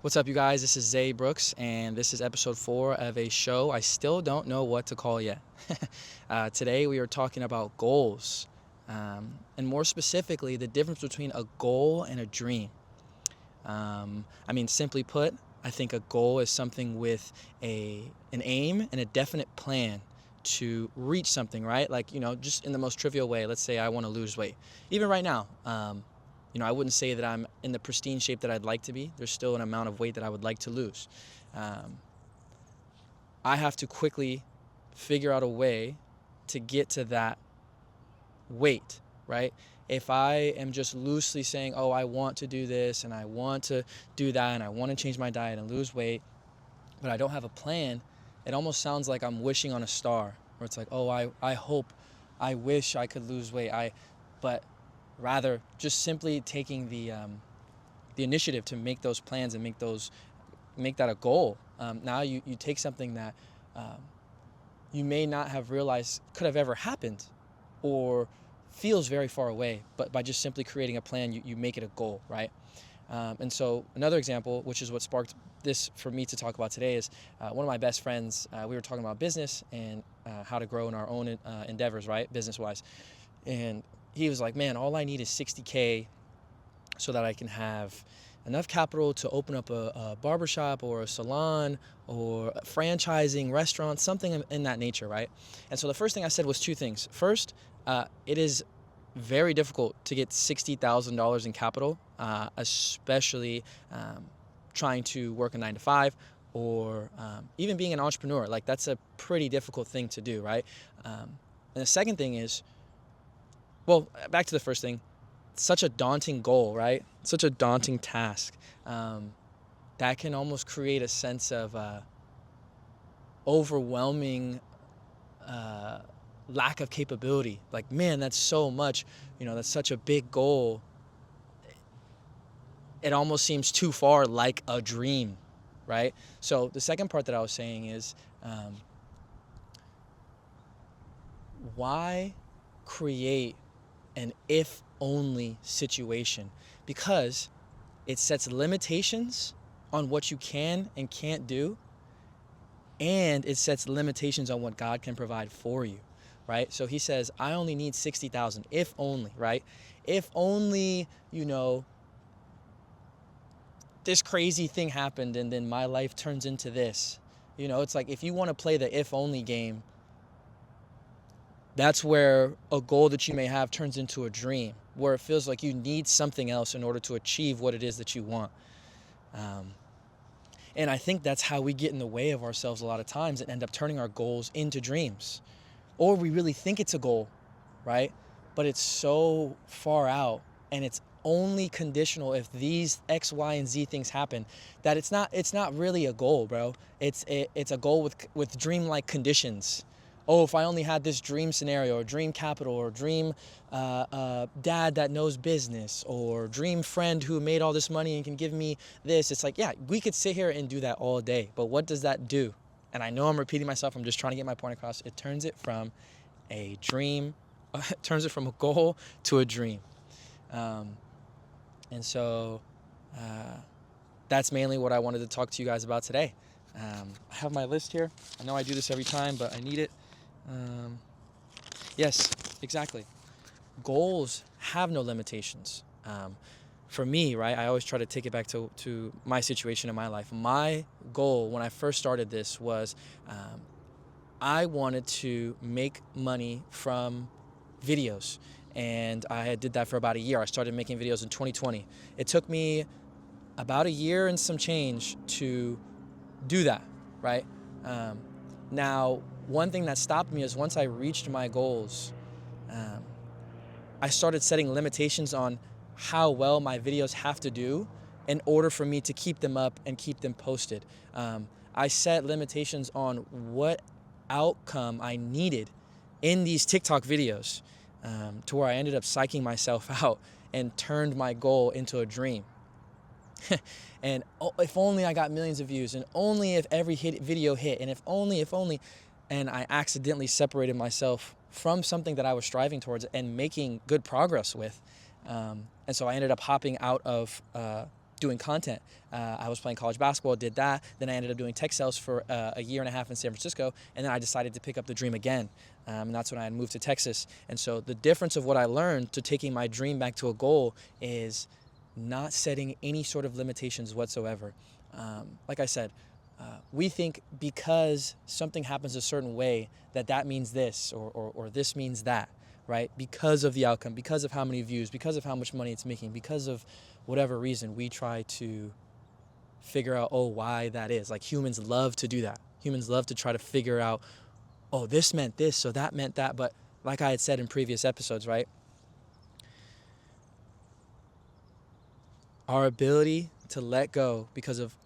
What's up, you guys? This is Zay Brooks, and this is episode 4 of a show I still don't know what to call yet. Today, we are talking about goals, and more specifically, the difference between a goal and a dream. Simply put, I think a goal is something with an aim and a definite plan to reach something, right? Like, just in the most trivial way, let's say I want to lose weight. Even right now, I wouldn't say that I'm in the pristine shape that I'd like to be. There's still an amount of weight that I would like to lose. I have to quickly figure out a way to get to that weight, right? If I am just loosely saying, oh, I want to do this and I want to do that and I want to change my diet and lose weight, but I don't have a plan, it almost sounds like I'm wishing on a star, where it's like, oh, I hope, I wish I could lose weight. But rather just simply taking the initiative to make those plans and make that a goal. Now you take something that you may not have realized could have ever happened or feels very far away, but by just simply creating a plan, you make it a goal, right? And so another example, which is what sparked this for me to talk about today, is one of my best friends. We were talking about business and how to grow in our own endeavors, right, business-wise. And he was like, man, all I need is $60K so that I can have enough capital to open up a barbershop or a salon or a franchising restaurant, something in that nature, right? And so the first thing I said was two things. First, it is very difficult to get $60,000 in capital, especially trying to work a 9 to 5 or even being an entrepreneur. Like, that's a pretty difficult thing to do, right? And the second thing is, well, back to the first thing, such a daunting goal, right? Such a daunting task that can almost create a sense of overwhelming lack of capability. Like, man, that's so much, that's such a big goal. It almost seems too far like a dream, right? So the second part that I was saying is, why create an if-only situation? Because it sets limitations on what you can and can't do, and it sets limitations on what God can provide for you, right? So he says, I only need 60,000, if only, right? If only, this crazy thing happened and then my life turns into this. It's like, if you want to play the if-only game, that's where a goal that you may have turns into a dream, where it feels like you need something else in order to achieve what it is that you want. And I think that's how we get in the way of ourselves a lot of times and end up turning our goals into dreams. Or we really think it's a goal, right? But it's so far out and it's only conditional if these X, Y, and Z things happen that it's not really a goal, bro. It's a goal with dreamlike conditions. Oh, if I only had this dream scenario or dream capital or dream dad that knows business or dream friend who made all this money and can give me this. It's like, yeah, we could sit here and do that all day, but what does that do? And I know I'm repeating myself. I'm just trying to get my point across. It turns it from a dream, turns it from a goal to a dream. And so that's mainly what I wanted to talk to you guys about today. I have my list here. I know I do this every time, but I need it. Yes, exactly. Goals have no limitations. For me, right, I always try to take it back to my situation in my life. My goal when I first started this was I wanted to make money from videos. And I did that for about a year. I started making videos in 2020. It took me about a year and some change to do that, right? Now, one thing that stopped me is once I reached my goals, I started setting limitations on how well my videos have to do in order for me to keep them up and keep them posted. I set limitations on what outcome I needed in these TikTok videos, to where I ended up psyching myself out and turned my goal into a dream. And if only I got millions of views, and only if every video hit, and if only, and I accidentally separated myself from something that I was striving towards and making good progress with. And so I ended up hopping out of doing content. I was playing college basketball, did that. Then I ended up doing tech sales for a year and a half in San Francisco. And then I decided to pick up the dream again. And that's when I had moved to Texas. And so the difference of what I learned to taking my dream back to a goal is not setting any sort of limitations whatsoever. Like I said, we think because something happens a certain way that means this or this means that, right? Because of the outcome, because of how many views, because of how much money it's making, because of whatever reason, we try to figure out, why that is. Like humans love to do that. Humans love to try to figure out, this meant this, so that meant that. But like I had said in previous episodes, right? Our ability to let go because of,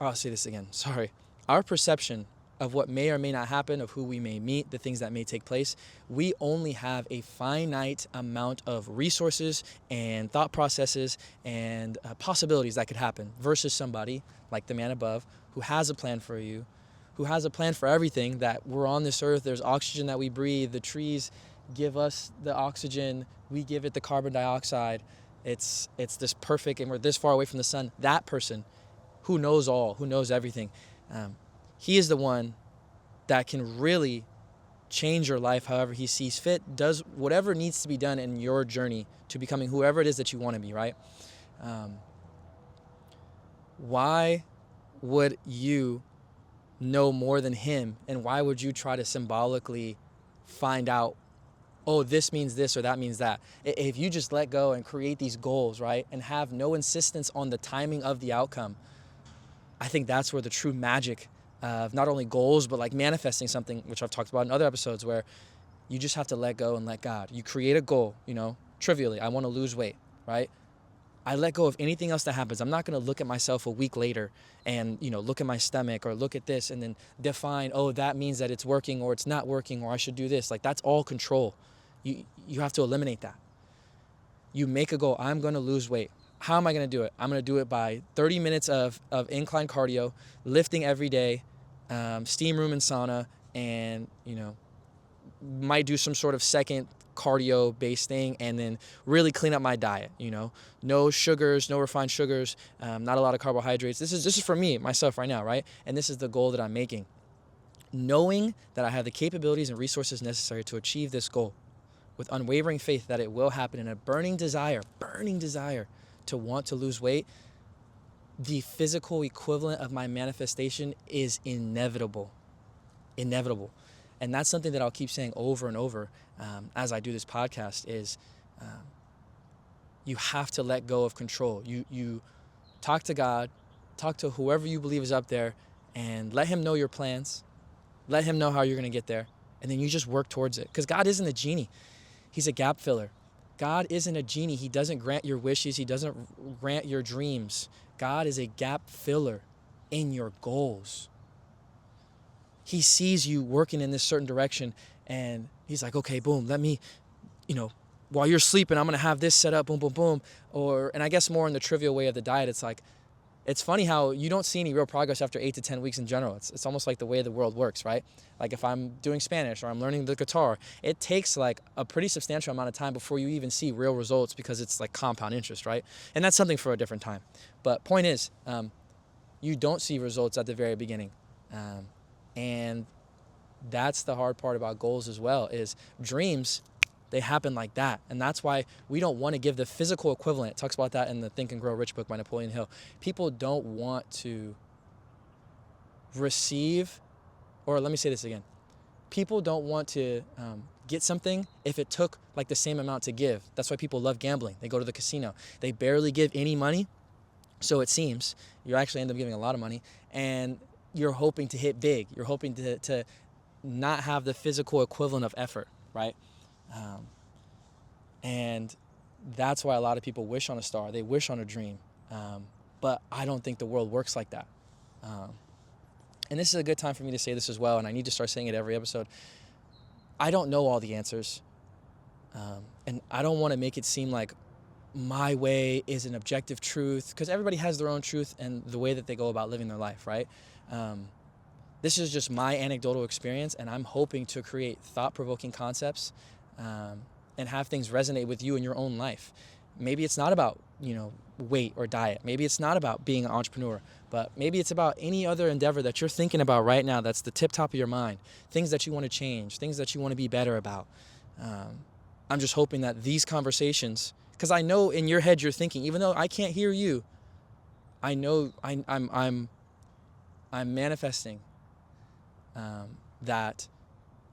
I'll say this again, sorry. Our perception of what may or may not happen, of who we may meet, the things that may take place, we only have a finite amount of resources and thought processes and possibilities that could happen versus somebody like the man above who has a plan for you, who has a plan for everything, that we're on this earth, there's oxygen that we breathe, the trees give us the oxygen, we give it the carbon dioxide, it's this perfect, and we're this far away from the sun. That person who knows all, who knows everything, he is the one that can really change your life however he sees fit, does whatever needs to be done in your journey to becoming whoever it is that you want to be, right? Why would you know more than him, and why would you try to symbolically find out, this means this or that means that? If you just let go and create these goals, right, and have no insistence on the timing of the outcome, I think that's where the true magic of not only goals, but like manifesting something, which I've talked about in other episodes, where you just have to let go and let God. You create a goal, trivially, I want to lose weight, right? I let go of anything else that happens. I'm not going to look at myself a week later and, look at my stomach or look at this and then define, that means that it's working or it's not working or I should do this. Like, that's all control. You have to eliminate that. You make a goal. I'm going to lose weight. How am I going to do it? I'm going to do it by 30 minutes of incline cardio, lifting every day, steam room and sauna, and, might do some sort of second cardio based thing, and then really clean up my diet. No sugars, no refined sugars, not a lot of carbohydrates. This is for me, myself right now, right? And this is the goal that I'm making. Knowing that I have the capabilities and resources necessary to achieve this goal with unwavering faith that it will happen, and a burning desire to want to lose weight, the physical equivalent of my manifestation is inevitable. And that's something that I'll keep saying over and over as I do this podcast is you have to let go of control. You talk to God, talk to whoever you believe is up there, and let him know your plans. Let him know how you're going to get there. And then you just work towards it. Because God isn't a genie. He's a gap filler. God isn't a genie. He doesn't grant your wishes. He doesn't grant your dreams. God is a gap filler in your goals. He sees you working in this certain direction, and he's like, okay, boom, let me, while you're sleeping, I'm going to have this set up, boom, boom, boom. And I guess more in the trivial way of the diet, it's like, it's funny how you don't see any real progress after 8 to 10 weeks in general. It's almost like the way the world works, right? Like if I'm doing Spanish or I'm learning the guitar, it takes like a pretty substantial amount of time before you even see real results, because it's like compound interest, right? And that's something for a different time. But point is, you don't see results at the very beginning. And that's the hard part about goals as well, is dreams, they happen like that. And that's why we don't want to give the physical equivalent. It talks about that in the Think and Grow Rich book by Napoleon Hill. People don't want to receive, or let me say this again. People don't want to get something if it took like the same amount to give. That's why people love gambling. They go to the casino. They barely give any money. So it seems you actually end up giving a lot of money, and you're hoping to hit big. You're hoping to not have the physical equivalent of effort, right? And that's why a lot of people wish on a star. They wish on a dream. But I don't think the world works like that. And this is a good time for me to say this as well, and I need to start saying it every episode. I don't know all the answers. And I don't want to make it seem like my way is an objective truth, because everybody has their own truth and the way that they go about living their life, right? This is just my anecdotal experience, and I'm hoping to create thought-provoking concepts and have things resonate with you in your own life. Maybe it's not about weight or diet. Maybe it's not about being an entrepreneur, but maybe it's about any other endeavor that you're thinking about right now that's the tip top of your mind, things that you want to change, things that you want to be better about. I'm just hoping that these conversations, because I know in your head you're thinking, even though I can't hear you, I know I'm manifesting that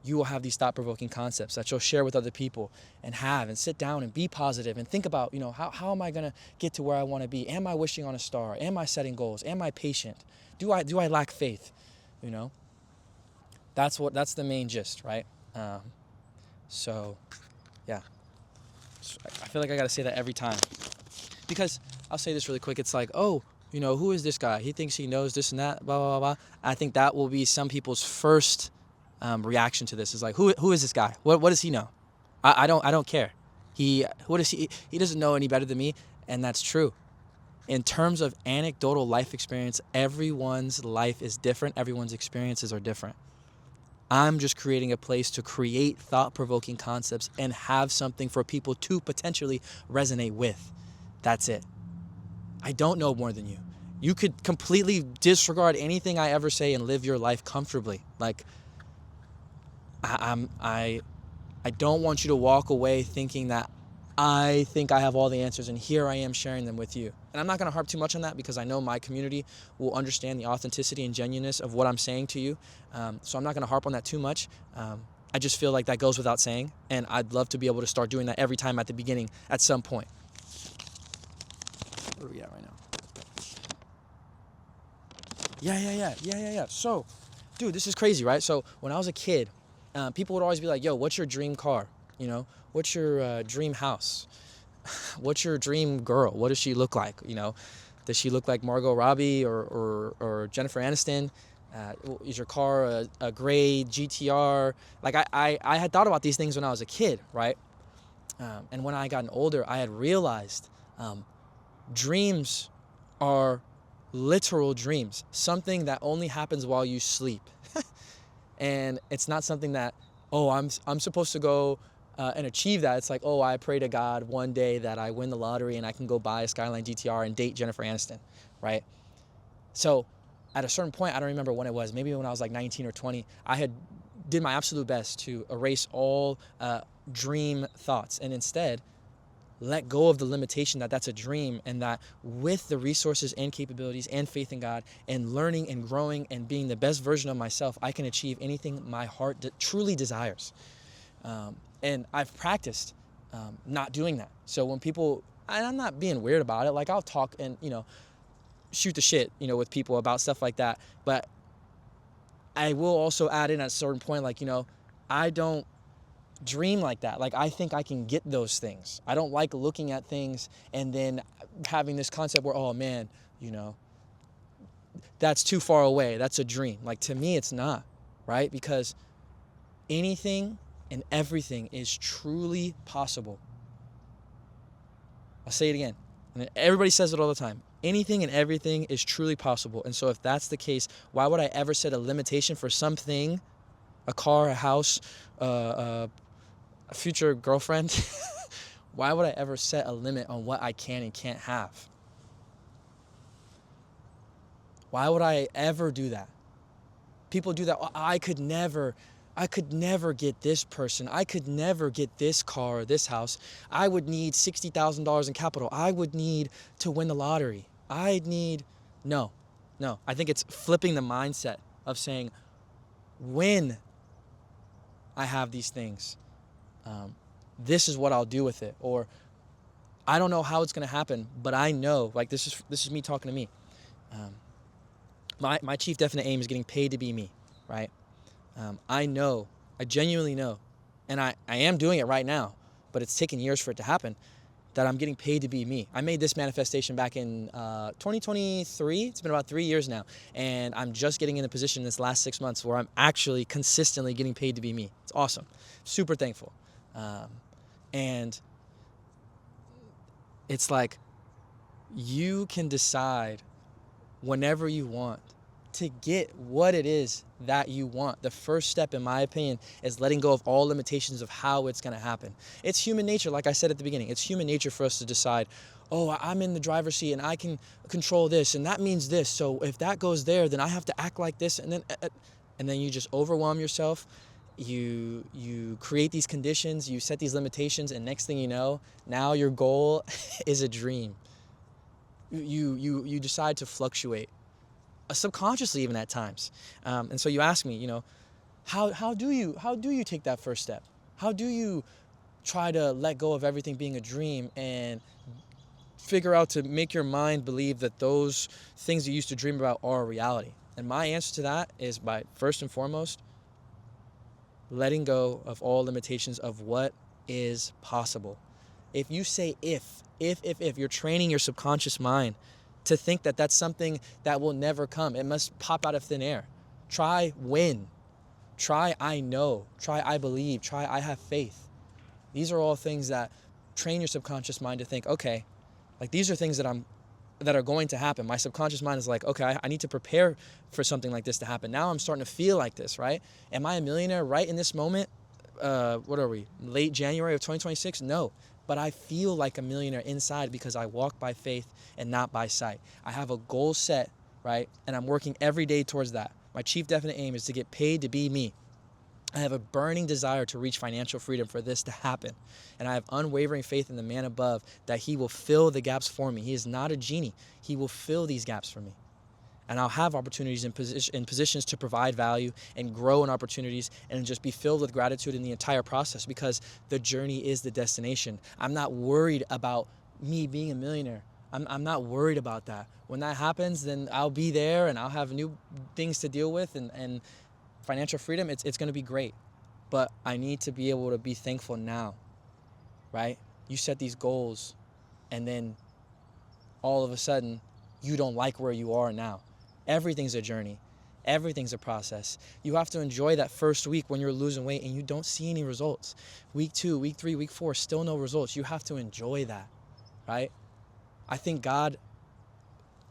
you will have these thought-provoking concepts that you'll share with other people and sit down and be positive and think about, how am I going to get to where I want to be? Am I wishing on a star? Am I setting goals? Am I patient? Do I lack faith? That's the main gist, right? So yeah, I feel like I got to say that every time, because I'll say this really quick. It's like, oh, who is this guy? He thinks he knows this and that, blah, blah, blah, blah. I think that will be some people's first reaction to this is like, who is this guy? What does he know? I don't care. He doesn't know any better than me, and that's true. In terms of anecdotal life experience, everyone's life is different. Everyone's experiences are different. I'm just creating a place to create thought-provoking concepts and have something for people to potentially resonate with. That's it. I don't know more than you. You could completely disregard anything I ever say and live your life comfortably. Like, I don't want you to walk away thinking that I think I have all the answers and here I am sharing them with you. And I'm not going to harp too much on that because I know my community will understand the authenticity and genuineness of what I'm saying to you. So I'm not going to harp on that too much. I just feel like that goes without saying, and I'd love to be able to start doing that every time at the beginning at some point. Where are we at right now? Yeah. So, dude, this is crazy, right? So when I was a kid, people would always be like, yo, what's your dream car? What's your dream house? What's your dream girl? What does she look like? Does she look like Margot Robbie or Jennifer Aniston? Is your car a gray GTR? Like I had thought about these things when I was a kid, right? And when I got older, I had realized dreams are literal dreams, something that only happens while you sleep. And it's not something that, oh, I'm supposed to go and achieve that. It's like, oh, I pray to God one day that I win the lottery and I can go buy a Skyline GTR and date Jennifer Aniston, right? So at a certain point, I don't remember when it was, maybe when I was like 19 or 20, I did my absolute best to erase all dream thoughts and instead let go of the limitation that that's a dream, and that with the resources and capabilities and faith in God and learning and growing and being the best version of myself, I can achieve anything my heart truly desires. And I've practiced not doing that. So when people, and I'm not being weird about it, like I'll talk and, shoot the shit, with people about stuff like that. But I will also add in at a certain point, like, I don't dream like that. Like, I think I can get those things. I don't like looking at things and then having this concept where, oh man, that's too far away. That's a dream. Like, to me, it's not, right? Because anything and everything is truly possible. I'll say it again. And everybody says it all the time. Anything and everything is truly possible. And so if that's the case, why would I ever set a limitation for something, a car, a house, a future girlfriend? Why would I ever set a limit on what I can and can't have? Why would I ever do that? People do that. Oh, I could never get this person. I could never get this car or this house. I would need $60,000 in capital. I would need to win the lottery. No. I think it's flipping the mindset of saying, when I have these things, this is what I'll do with it. Or I don't know how it's going to happen, but I know, like, this is me talking to me. My chief definite aim is getting paid to be me, right? I genuinely know, and I am doing it right now, but it's taken years for it to happen, that I'm getting paid to be me. I made this manifestation back in 2023. It's been about 3 years now, and I'm just getting in a position this last 6 months where I'm actually consistently getting paid to be me. It's awesome. Super thankful. And it's like, you can decide whenever you want to get what it is that you want. The first step, in my opinion, is letting go of all limitations of how it's going to happen. It's human nature, like I said at the beginning. It's human nature for us to decide, oh, I'm in the driver's seat and I can control this, and that means this. So if that goes there, then I have to act like this, and then you just overwhelm yourself. You create these conditions, you set these limitations, and next thing you know, now your goal is a dream. You decide to fluctuate, subconsciously even at times. And so you ask me, how do you take that first step? How do you try to let go of everything being a dream and figure out to make your mind believe that those things you used to dream about are a reality? And my answer to that is by, first and foremost, letting go of all limitations of what is possible. If you say if, you're training your subconscious mind to think that that's something that will never come. It must pop out of thin air. Try when. Try I know. Try I believe. Try I have faith. These are all things that train your subconscious mind to think, okay, like these are things that are going to happen. My subconscious mind is like, okay, I need to prepare for something like this to happen. Now I'm starting to feel like this, right? Am I a millionaire right in this moment? What are we? Late January of 2026? No. But I feel like a millionaire inside because I walk by faith and not by sight. I have a goal set, right? And I'm working every day towards that. My chief definite aim is to get paid to be me. I have a burning desire to reach financial freedom for this to happen. And I have unwavering faith in the man above that he will fill the gaps for me. He is not a genie. He will fill these gaps for me. And I'll have opportunities in positions to provide value and grow in opportunities and just be filled with gratitude in the entire process, because the journey is the destination. I'm not worried about me being a millionaire. I'm not worried about that. When that happens, then I'll be there and I'll have new things to deal with, and financial freedom, it's going to be great. But I need to be able to be thankful now, right? You set these goals and then all of a sudden you don't like where you are now. Everything's a journey. Everything's a process. You have to enjoy that first week when you're losing weight and you don't see any results. Week 2, week 3, week 4, still no results. You have to enjoy that, right? I think God,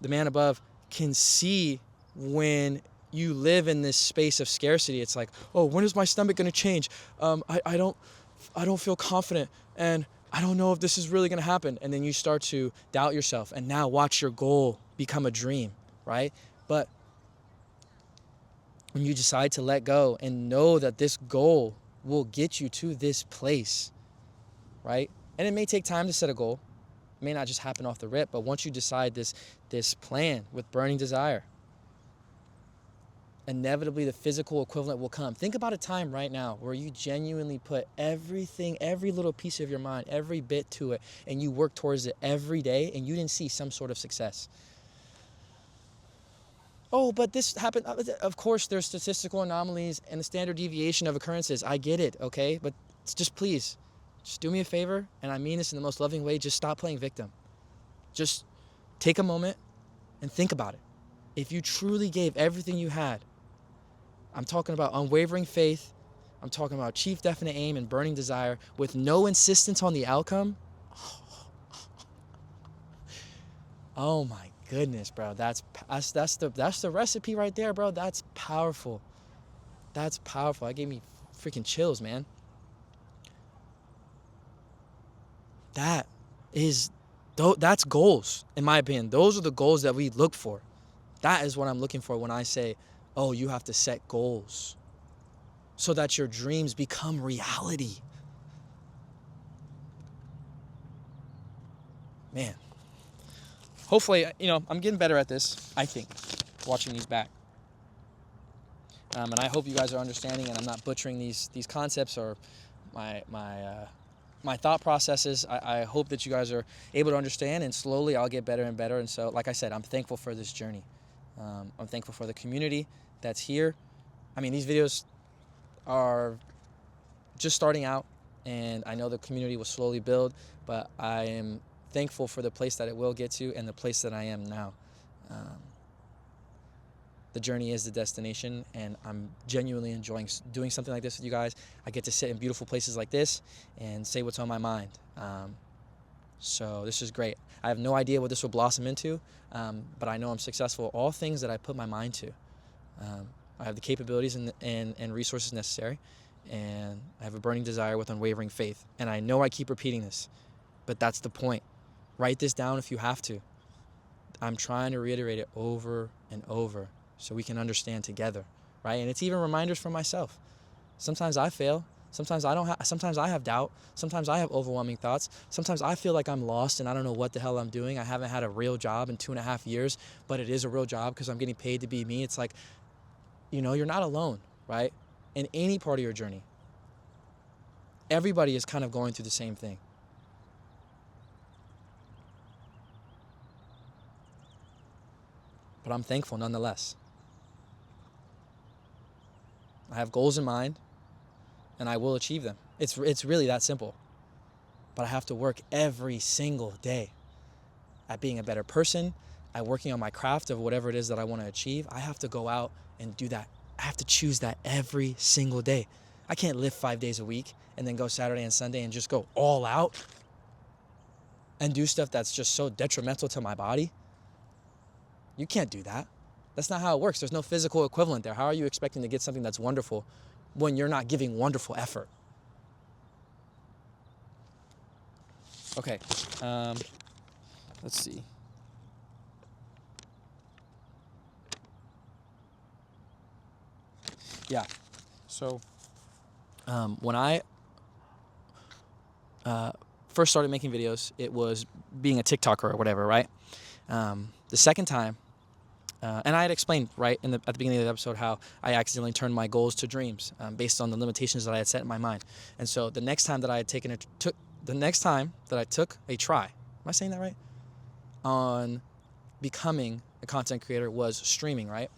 the man above, can see when you live in this space of scarcity. It's like, oh, when is my stomach going to change? I don't feel confident, and I don't know if this is really going to happen. And then you start to doubt yourself, and now watch your goal become a dream, right? But when you decide to let go and know that this goal will get you to this place, right? And it may take time to set a goal. It may not just happen off the rip, but once you decide this plan with burning desire, inevitably the physical equivalent will come. Think about a time right now where you genuinely put everything, every little piece of your mind, every bit to it, and you work towards it every day, and you didn't see some sort of success. Oh, but this happened. Of course, there's statistical anomalies and the standard deviation of occurrences. I get it, okay? But just please, just do me a favor, and I mean this in the most loving way. Just stop playing victim. Just take a moment and think about it. If you truly gave everything you had, I'm talking about unwavering faith, I'm talking about chief definite aim and burning desire with no insistence on the outcome. Oh my goodness, bro. That's the recipe right there, bro. That's powerful. That's powerful. That gave me freaking chills, man. That's goals, in my opinion. Those are the goals that we look for. That is what I'm looking for when I say, oh, you have to set goals so that your dreams become reality. Man. Hopefully, I'm getting better at this, I think, watching these back. And I hope you guys are understanding and I'm not butchering these concepts or my thought processes. I hope that you guys are able to understand, and slowly I'll get better and better. And so, like I said, I'm thankful for this journey. I'm thankful for the community that's here. I mean, these videos are just starting out, and I know the community will slowly build, but I am thankful for the place that it will get to and the place that I am now. The journey is the destination, and I'm genuinely enjoying doing something like this with you guys. I get to sit in beautiful places like this and say what's on my mind. So this is great. I have no idea what this will blossom into, but I know I'm successful at all things that I put my mind to. I have the capabilities and resources necessary, and I have a burning desire with unwavering faith. And I know I keep repeating this, but that's the point. Write this down if you have to. I'm trying to reiterate it over and over so we can understand together, right? And it's even reminders for myself. Sometimes I fail. Sometimes sometimes I have doubt. Sometimes I have overwhelming thoughts. Sometimes I feel like I'm lost and I don't know what the hell I'm doing. I haven't had a real job in 2.5 years, but it is a real job because I'm getting paid to be me. It's like, you're not alone, right? In any part of your journey. Everybody is kind of going through the same thing. But I'm thankful nonetheless. I have goals in mind, and I will achieve them. It's really that simple. But I have to work every single day at being a better person, at working on my craft of whatever it is that I want to achieve. I have to go out and do that. I have to choose that every single day. I can't live 5 days a week and then go Saturday and Sunday and just go all out and do stuff that's just so detrimental to my body. You can't do that. That's not how it works. There's no physical equivalent there. How are you expecting to get something that's wonderful when you're not giving wonderful effort? Okay, let's see. Yeah, so when I first started making videos, it was being a TikToker or whatever, right? The second time, and I had explained right at the beginning of the episode how I accidentally turned my goals to dreams based on the limitations that I had set in my mind. And so the next time that I took a try, am I saying that right? On becoming a content creator was streaming, right?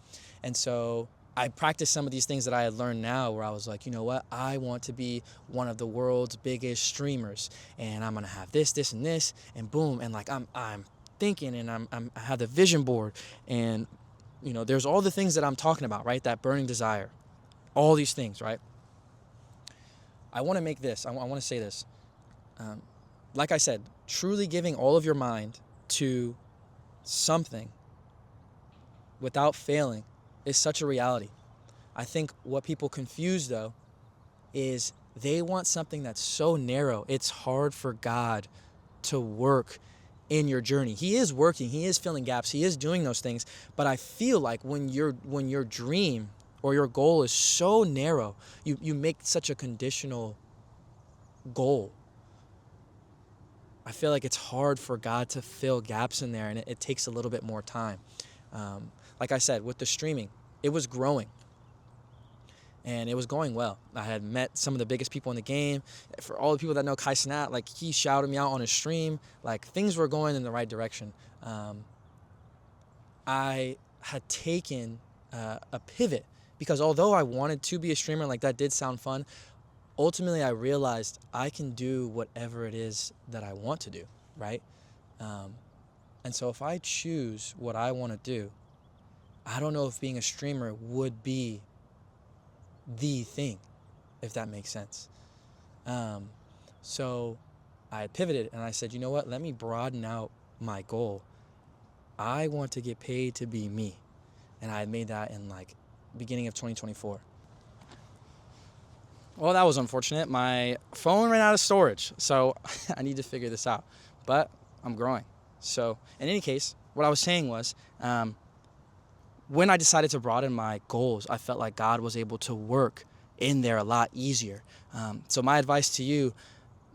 And so I practiced some of these things that I had learned now where I was like, you know what? I want to be one of the world's biggest streamers, and I'm going to have this, and this, and boom. And like, I'm thinking, and I have the vision board, and there's all the things that I'm talking about, right? That burning desire, all these things, right? I want to make this, I want to say this. Like I said, truly giving all of your mind to something without failing is such a reality. I think what people confuse, though, is they want something that's so narrow, it's hard for God to work in your journey. He is working, he is filling gaps, he is doing those things, but I feel like when your dream or your goal is so narrow, you make such a conditional goal. I feel like it's hard for God to fill gaps in there, and it takes a little bit more time. Like I said, with the streaming, it was growing, and it was going well. I had met some of the biggest people in the game. For all the people that know Kai Cenat, like, he shouted me out on his stream. Like, things were going in the right direction. I had taken a pivot because although I wanted to be a streamer, like, that did sound fun, ultimately I realized I can do whatever it is that I want to do, right? And so if I choose what I want to do, I don't know if being a streamer would be the thing, if that makes sense. So I pivoted and I said, you know what? Let me broaden out my goal. I want to get paid to be me. And I had made that in like beginning of 2024. Well, that was unfortunate. My phone ran out of storage, so I need to figure this out. But I'm growing. So in any case, what I was saying was, when I decided to broaden my goals, I felt like God was able to work in there a lot easier. So my advice to you,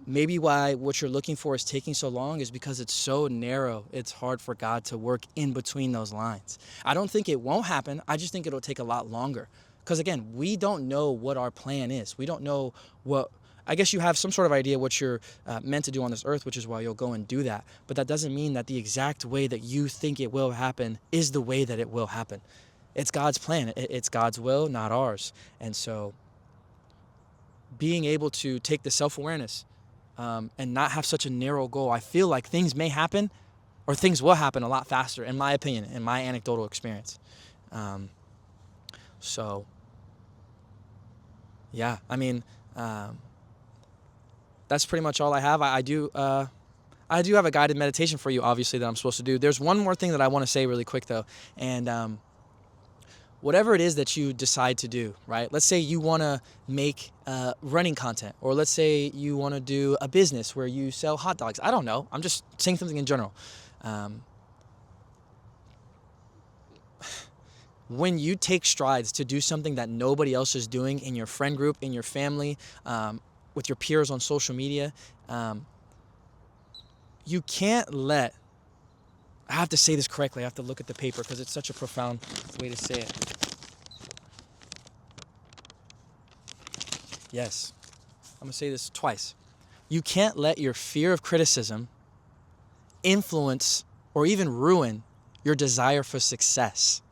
maybe why what you're looking for is taking so long is because it's so narrow. It's hard for God to work in between those lines. I don't think it won't happen. I just think it'll take a lot longer. Because again, we don't know what our plan is. We don't know what, I guess you have some sort of idea what you're meant to do on this earth, which is why you'll go and do that. But that doesn't mean that the exact way that you think it will happen is the way that it will happen. It's God's plan. It's God's will, not ours. And so being able to take the self-awareness and not have such a narrow goal, I feel like things may happen or things will happen a lot faster, in my opinion, in my anecdotal experience. So, yeah, I mean, that's pretty much all I have. I do have a guided meditation for you, obviously, that I'm supposed to do. There's one more thing that I want to say really quick, though, and whatever it is that you decide to do, right? Let's say you want to make running content, or let's say you want to do a business where you sell hot dogs. I don't know. I'm just saying something in general. When you take strides to do something that nobody else is doing in your friend group, in your family, with your peers on social media, you can't let, I have to say this correctly, I have to look at the paper because it's such a profound way to say it. Yes, I'm going to say this twice. You can't let your fear of criticism influence or even ruin your desire for success.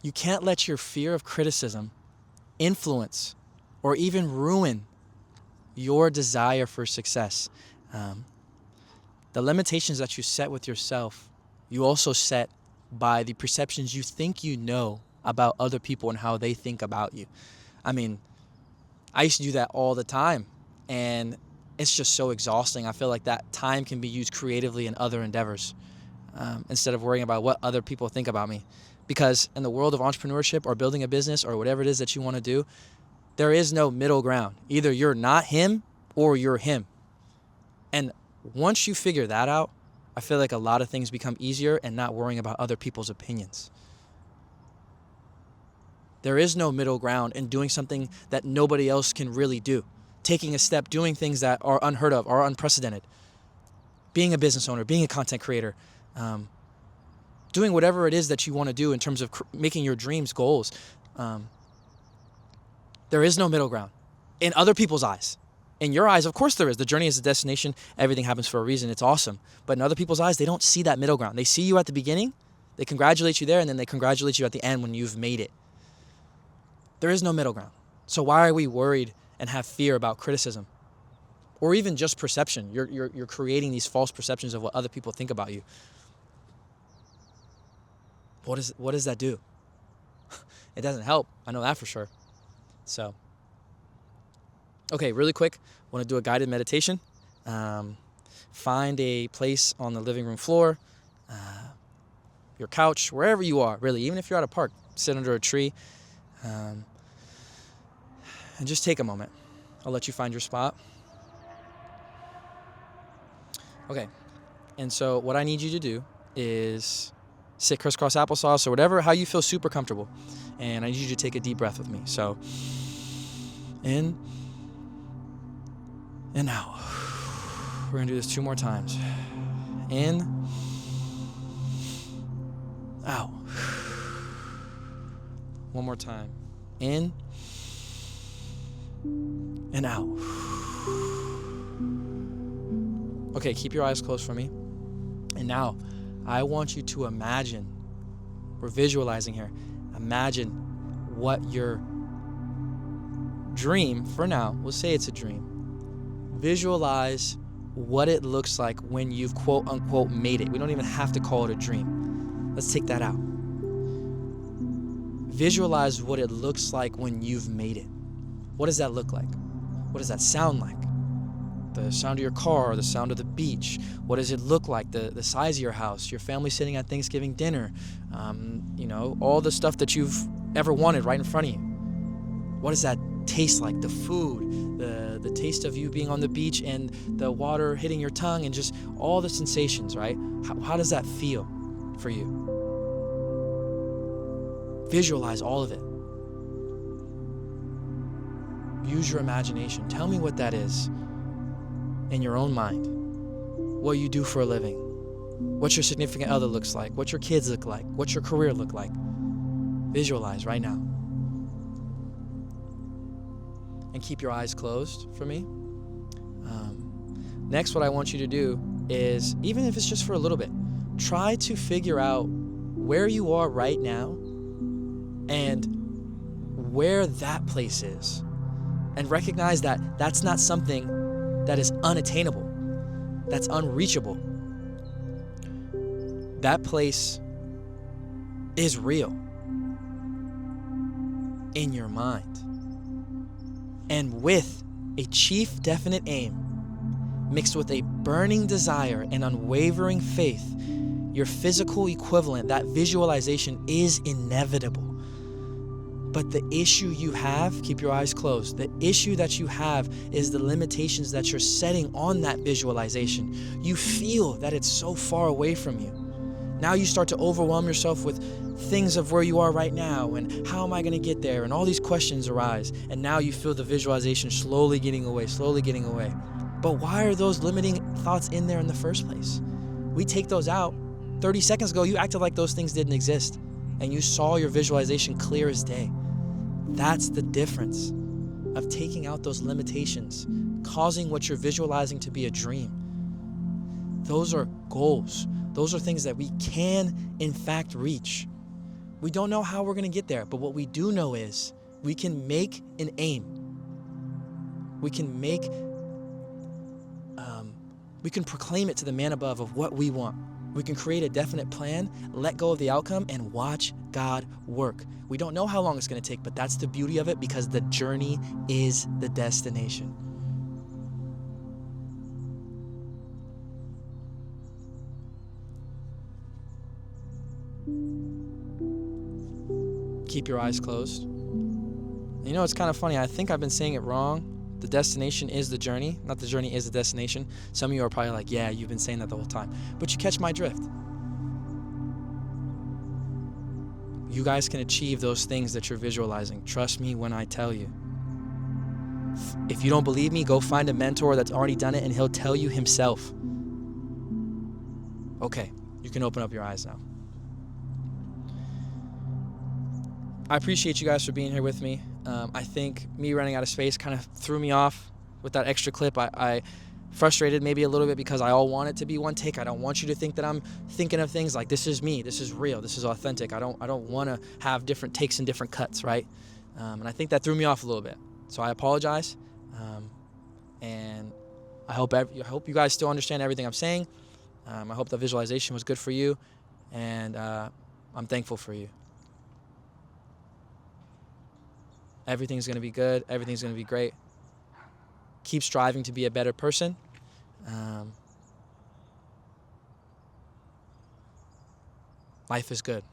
You can't let your fear of criticism influence or even ruin your desire for success. The limitations that you set with yourself, you also set by the perceptions you think you know about other people and how they think about you. I mean, I used to do that all the time, and it's just so exhausting. I feel like that time can be used creatively in other endeavors instead of worrying about what other people think about me. Because in the world of entrepreneurship or building a business or whatever it is that you want to do, there is no middle ground. Either you're not him or you're him. And once you figure that out, I feel like a lot of things become easier and not worrying about other people's opinions. There is no middle ground in doing something that nobody else can really do. Taking a step, doing things that are unheard of, are unprecedented. Being a business owner, being a content creator, doing whatever it is that you want to do in terms of making your dreams goals. There is no middle ground in other people's eyes. In your eyes, of course there is. The journey is the destination. Everything happens for a reason. It's awesome. But in other people's eyes, they don't see that middle ground. They see you at the beginning, they congratulate you there, and then they congratulate you at the end when you've made it. There is no middle ground. So why are we worried and have fear about criticism? Or even just perception. You're creating these false perceptions of what other people think about you. What does that do? It doesn't help. I know that for sure. So, okay, really quick, I want to do a guided meditation. Find a place on the living room floor, your couch, wherever you are, really. Even if you're at a park, sit under a tree, and just take a moment. I'll let you find your spot. Okay, and so what I need you to do is sit crisscross applesauce or whatever, how you feel super comfortable. And I need you to take a deep breath with me. So, in and out. We're going to do this 2 more times. In, out. One more time. In and out. Okay, keep your eyes closed for me. And now, I want you to imagine, we're visualizing here, imagine what your dream, for now, we'll say it's a dream. Visualize what it looks like when you've quote unquote made it. We don't even have to call it a dream. Let's take that out. Visualize what it looks like when you've made it. What does that look like? What does that sound like? The sound of your car, the sound of the beach. What does it look like? The size of your house, your family sitting at Thanksgiving dinner, all the stuff that you've ever wanted right in front of you. What does that taste like? The food, the taste of you being on the beach and the water hitting your tongue and just all the sensations, right? How does that feel for you? Visualize all of it. Use your imagination. Tell me what that is in your own mind. What you do for a living. What your significant other looks like. What your kids look like. What your career look like. Visualize right now. And keep your eyes closed for me. Next, what I want you to do is, even if it's just for a little bit, try to figure out where you are right now and where that place is. And recognize that that's not something that is unattainable, that's unreachable. That place is real in your mind. And with a chief definite aim, mixed with a burning desire and unwavering faith, Your physical equivalent, that visualization, is inevitable. But the issue you have, keep your eyes closed, the issue that you have is the limitations that you're setting on that visualization. You feel that it's so far away from you. Now you start to overwhelm yourself with things of where you are right now and how am I going to get there, and all these questions arise, and now you feel the visualization slowly getting away. But why are those limiting thoughts in there in the first place? We take those out. 30 seconds ago, you acted like those things didn't exist, and you saw your visualization clear as day. That's the difference of taking out those limitations, causing what you're visualizing to be a dream. Those are goals. Those are things that we can, in fact, reach. We don't know how we're going to get there, but what we do know is we can make an aim. We can proclaim it to the man above of what we want. We can create a definite plan, let go of the outcome, and watch God work. We don't know how long it's going to take, but that's the beauty of it, because the journey is the destination. Keep your eyes closed. You know, it's kind of funny. I think I've been saying it wrong. The destination is the journey, not the journey is the destination. Some of you are probably like, yeah, you've been saying that the whole time. But you catch my drift. You guys can achieve those things that you're visualizing. Trust me when I tell you. If you don't believe me, go find a mentor that's already done it, and he'll tell you himself. Okay, you can open up your eyes now. I appreciate you guys for being here with me. I think me running out of space kind of threw me off with that extra clip. I frustrated maybe a little bit because I all want it to be one take. I don't want you to think that I'm thinking of things like this is me, this is real, this is authentic. I don't want to have different takes and different cuts, right? And I think that threw me off a little bit. So I apologize. And I hope you guys still understand everything I'm saying. I hope the visualization was good for you, and I'm thankful for you. Everything's going to be good. Everything's going to be great. Keep striving to be a better person. Life is good.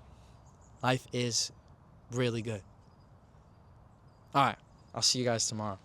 Life is really good. All right. I'll see you guys tomorrow.